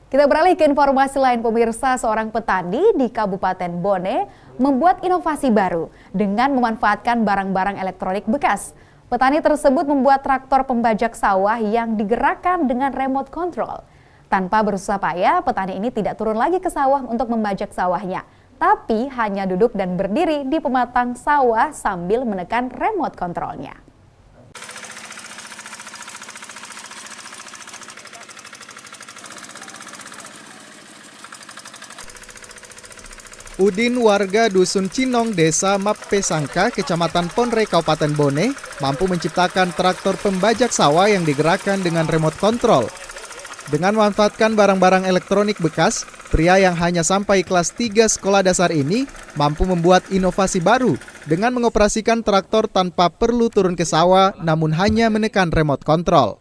Kita beralih ke informasi lain pemirsa, seorang petani di Kabupaten Bone membuat inovasi baru dengan memanfaatkan barang-barang elektronik bekas. Petani tersebut membuat traktor pembajak sawah yang digerakkan dengan remote control. Tanpa berusaha payah, petani ini tidak turun lagi ke sawah untuk membajak sawahnya, tapi hanya duduk dan berdiri di pematang sawah sambil menekan remote controlnya. Udin, warga Dusun Cinong, Desa Mappesangka, Kecamatan Ponre, Kabupaten Bone, mampu menciptakan traktor pembajak sawah yang digerakkan dengan remote control. Dengan memanfaatkan barang-barang elektronik bekas, pria yang hanya sampai kelas 3 sekolah dasar ini mampu membuat inovasi baru dengan mengoperasikan traktor tanpa perlu turun ke sawah, namun hanya menekan remote control.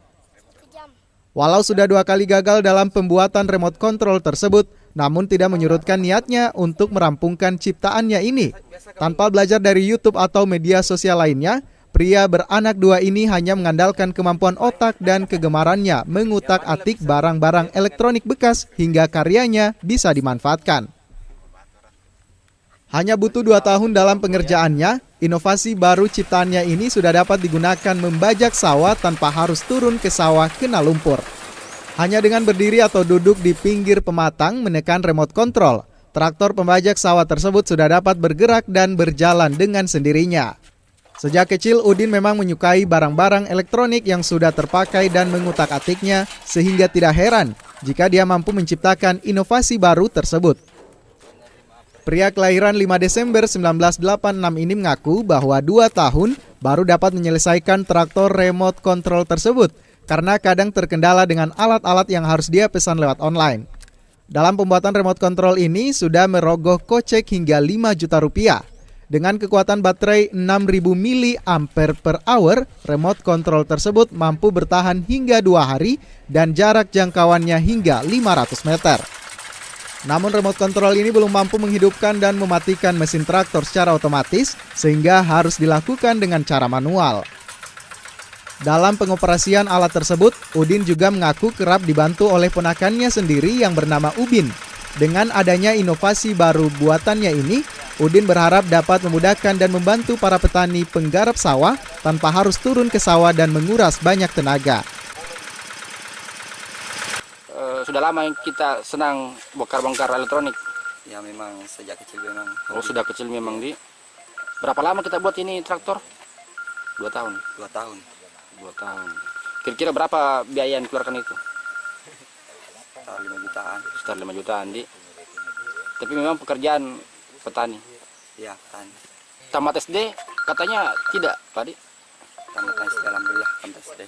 Walau sudah 2 kali gagal dalam pembuatan remote control tersebut, namun tidak menyurutkan niatnya untuk merampungkan ciptaannya ini. Tanpa belajar dari YouTube atau media sosial lainnya, pria beranak 2 ini hanya mengandalkan kemampuan otak dan kegemarannya mengutak-atik barang-barang elektronik bekas hingga karyanya bisa dimanfaatkan. Hanya butuh 2 tahun dalam pengerjaannya, inovasi baru ciptaannya ini sudah dapat digunakan membajak sawah tanpa harus turun ke sawah kena lumpur. Hanya dengan berdiri atau duduk di pinggir pematang menekan remote control, traktor pembajak sawah tersebut sudah dapat bergerak dan berjalan dengan sendirinya. Sejak kecil, Udin memang menyukai barang-barang elektronik yang sudah terpakai dan mengutak-atiknya, sehingga tidak heran jika dia mampu menciptakan inovasi baru tersebut. Pria kelahiran 5 Desember 1986 ini mengaku bahwa 2 tahun baru dapat menyelesaikan traktor remote control tersebut, karena kadang terkendala dengan alat-alat yang harus dia pesan lewat online. Dalam pembuatan remote control ini sudah merogoh kocek hingga 5 juta rupiah. Dengan kekuatan baterai 6000 mAh, remote control tersebut mampu bertahan hingga 2 hari dan jarak jangkauannya hingga 500 meter. Namun remote control ini belum mampu menghidupkan dan mematikan mesin traktor secara otomatis, sehingga harus dilakukan dengan cara manual. Dalam pengoperasian alat tersebut, Udin juga mengaku kerap dibantu oleh ponakannya sendiri yang bernama Ubin. Dengan adanya inovasi baru buatannya ini, Udin berharap dapat memudahkan dan membantu para petani penggarap sawah tanpa harus turun ke sawah dan menguras banyak tenaga. Sudah lama kita senang bongkar-bongkar elektronik. Ya memang sejak kecil memang. Oh sudah kecil memang di. Berapa lama kita buat ini traktor? 2 tahun. 2 tahun. 2 tahun. Kira-kira berapa biaya yang dikeluarkan itu? Sekitar 5 jutaan. Sekitar 5 jutaan di. Tapi memang pekerjaan petani. Iya, petani. Tamat SD katanya tidak, Pak Di? Tamat SD, alhamdulillah tamat SD.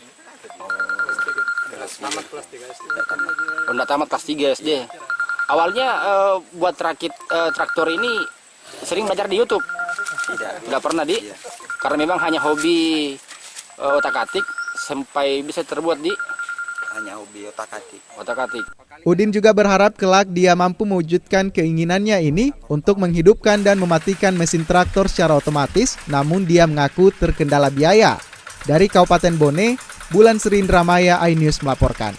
Tamat kelas 3 SD. Oh, enggak tamat kelas 3 SD. Awalnya buat rakit traktor ini sering belajar di YouTube? Tidak. Enggak pernah, Di? Iya. Karena memang hanya hobi otak-atik sampai bisa terbuat di Hanya hobi otak-atik. Otak-atik. Udin juga berharap kelak dia mampu mewujudkan keinginannya ini untuk menghidupkan dan mematikan mesin traktor secara otomatis, namun dia mengaku terkendala biaya. Dari Kabupaten Bone, Bulan Sri Indramaya, iNews melaporkan.